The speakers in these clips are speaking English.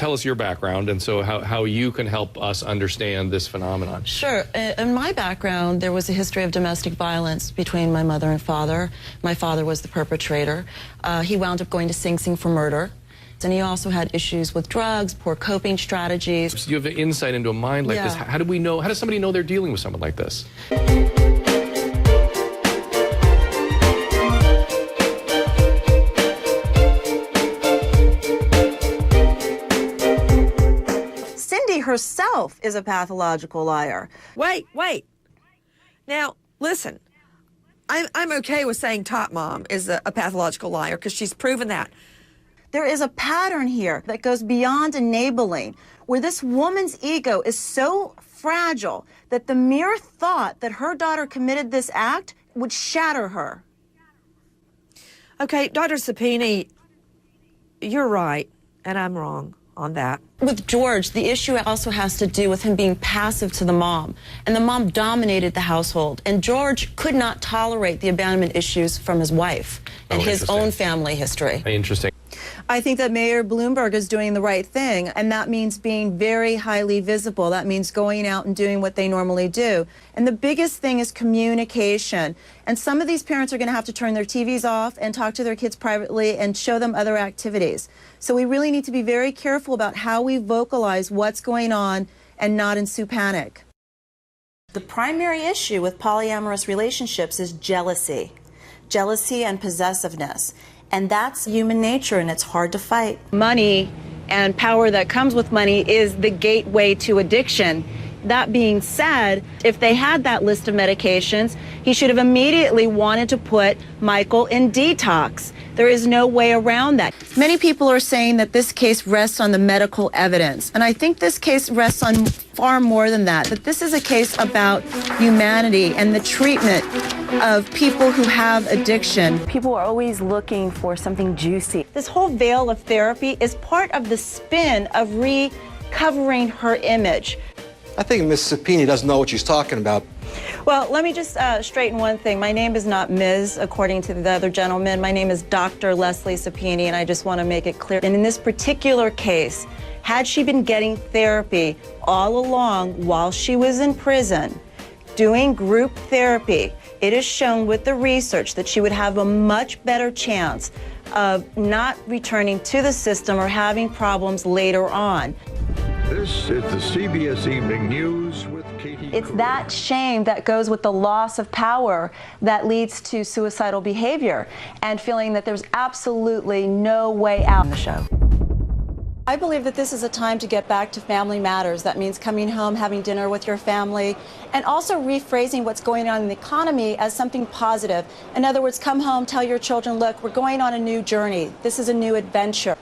tell us your background, and so how you can help us understand this phenomenon. Sure. In my background, there was a history of domestic violence between my mother and father. My father was the perpetrator. He wound up going to Sing Sing for murder. And he also had issues with drugs, poor coping strategies. So you have insight into a mind like this. How do we know? How does somebody know they're dealing with someone like this? Cindy herself is a pathological liar. Wait. Now, listen. I'm okay with saying Top Mom is a pathological liar because she's proven that. There is a pattern here that goes beyond enabling, where this woman's ego is so fragile that the mere thought that her daughter committed this act would shatter her. Okay, Dr. Seppinni, you're right, and I'm wrong on that. With George, the issue also has to do with him being passive to the mom, and the mom dominated the household, and George could not tolerate the abandonment issues from his wife and his own family history. Interesting. I think that Mayor Bloomberg is doing the right thing, and that means being very highly visible. That means going out and doing what they normally do. And the biggest thing is communication. And some of these parents are going to have to turn their TVs off and talk to their kids privately and show them other activities. So we really need to be very careful about how we vocalize what's going on and not ensue panic. The primary issue with polyamorous relationships is jealousy. Jealousy and possessiveness. And that's human nature, and it's hard to fight. Money and power that comes with money is the gateway to addiction. That being said, if they had that list of medications, he should have immediately wanted to put Michael in detox. There is no way around that. Many people are saying that this case rests on the medical evidence, and I think this case rests on far more than that, that this is a case about humanity and the treatment of people who have addiction. People are always looking for something juicy. This whole veil of therapy is part of the spin of recovering her image. I think Ms. Seppinni doesn't know what she's talking about. Well, let me just straighten one thing. My name is not Ms., according to the other gentleman. My name is Dr. Leslie Seppinni, and I just want to make it clear. And in this particular case, had she been getting therapy all along while she was in prison, doing group therapy, it is shown with the research that she would have a much better chance of not returning to the system or having problems later on. This is the CBS Evening News with Katie. It's that shame that goes with the loss of power that leads to suicidal behavior and feeling that there's absolutely no way out in the show. I believe that this is a time to get back to family matters. That means coming home, having dinner with your family, and also rephrasing what's going on in the economy as something positive. In other words, come home, tell your children, look, we're going on a new journey. This is a new adventure.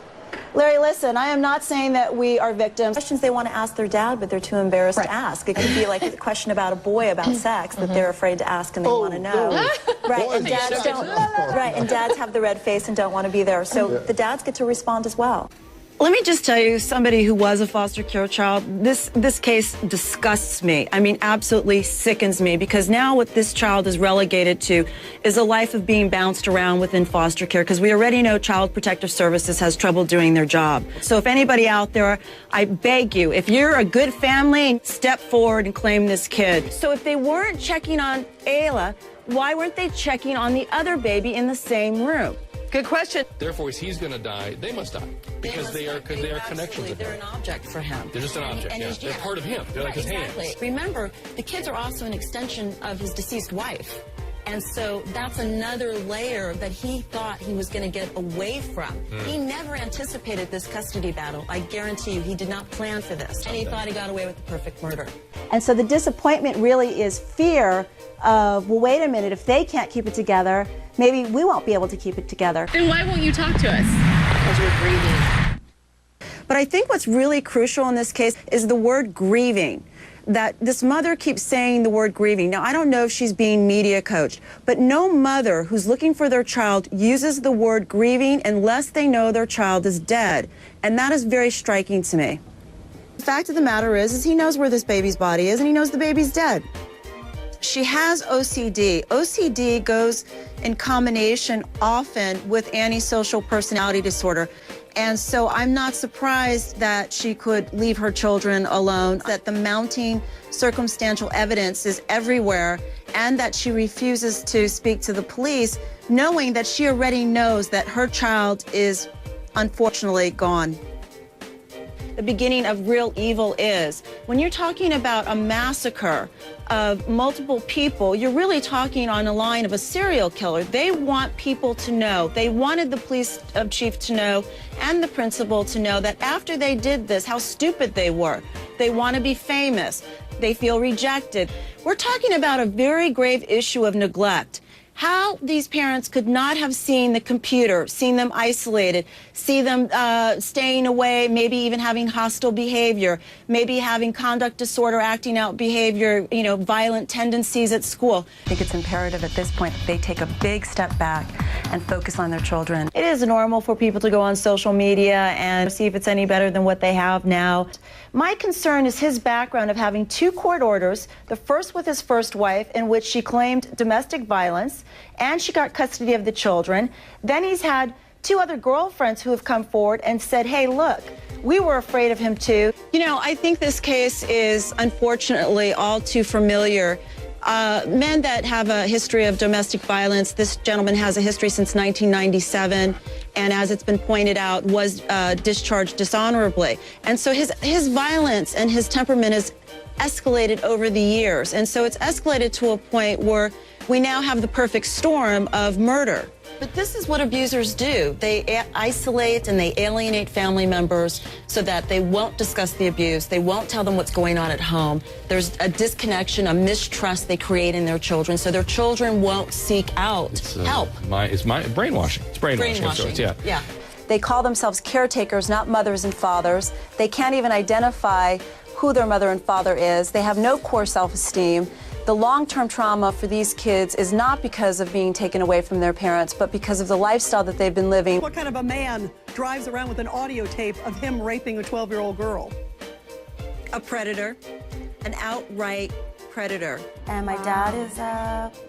Larry, listen, I am not saying that we are victims. Questions they want to ask their dad, but they're too embarrassed to ask. It could be like a question about a boy about sex that they're afraid to ask and they want to know. Right, and dads don't. Right, and dads have the red face and don't want to be there. So the dads get to respond as well. Let me just tell you, somebody who was a foster care child, this case disgusts me. I mean, absolutely sickens me, because now what this child is relegated to is a life of being bounced around within foster care, because we already know Child Protective Services has trouble doing their job. So if anybody out there, I beg you, if you're a good family, step forward and claim this kid. So if they weren't checking on Ayla, why weren't they checking on the other baby in the same room? Good question. Therefore, if he's going to die, they must die because they are connections of They're him. an object for him. They're just an object. And Yeah. he's- They're part of him. They're like his exactly. hands. Remember, the kids are also an extension of his deceased wife. And so that's another layer that he thought he was going to get away from. He never anticipated this custody battle. I guarantee you, he did not plan for this. And he thought he got away with the perfect murder. And so the disappointment really is fear of, well, wait a minute, if they can't keep it together, maybe we won't be able to keep it together. Then why won't you talk to us? Because we're grieving. But I think what's really crucial in this case is the word grieving. That this mother keeps saying the word grieving. Now, I don't know if she's being media coached, but no mother who's looking for their child uses the word grieving unless they know their child is dead. And that is very striking to me. The fact of the matter is he knows where this baby's body is, and he knows the baby's dead. She has OCD. OCD goes in combination often with antisocial personality disorder. And so I'm not surprised that she could leave her children alone, that the mounting circumstantial evidence is everywhere, and that she refuses to speak to the police, knowing that she already knows that her child is unfortunately gone. The beginning of real evil is when you're talking about a massacre of multiple people, you're really talking on a line of a serial killer. They want people to know. They wanted the police chief to know and the principal to know that after they did this, how stupid they were. They want to be famous. They feel rejected. We're talking about a very grave issue of neglect. How these parents could not have seen the computer, seen them isolated, see them staying away, maybe even having hostile behavior, maybe having conduct disorder, acting out behavior, violent tendencies at school. I think it's imperative at this point that they take a big step back and focus on their children. It is normal for people to go on social media and see if it's any better than what they have now. My concern is his background of having 2 court orders, the first with his first wife, in which she claimed domestic violence, and she got custody of the children. Then he's had 2 other girlfriends who have come forward and said, hey, look, we were afraid of him too. I think this case is unfortunately all too familiar. Men that have a history of domestic violence, this gentleman has a history since 1997, and as it's been pointed out, was discharged dishonorably. And so his violence and his temperament has escalated over the years. And so it's escalated to a point where we now have the perfect storm of murder. But this is what abusers do. They isolate and they alienate family members so that they won't discuss the abuse. They won't tell them what's going on at home. There's a disconnection, a mistrust they create in their children, so their children won't seek out help. It's brainwashing. It's brainwashing. Of sorts, Yeah. They call themselves caretakers, not mothers and fathers. They can't even identify who their mother and father is. They have no core self-esteem. The long-term trauma for these kids is not because of being taken away from their parents, but because of the lifestyle that they've been living. What kind of a man drives around with an audio tape of him raping a 12-year-old girl? A predator, an outright predator. And my dad is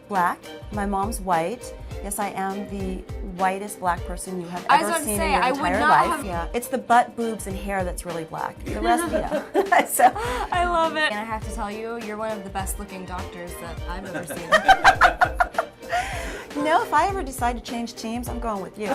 black. My mom's white. Yes, I am the whitest black person you have ever seen in your entire life. Yeah, it's the butt, boobs, and hair that's really black. The rest, So I love it. And I have to tell you, you're one of the best looking doctors that I've ever seen. if I ever decide to change teams, I'm going with you.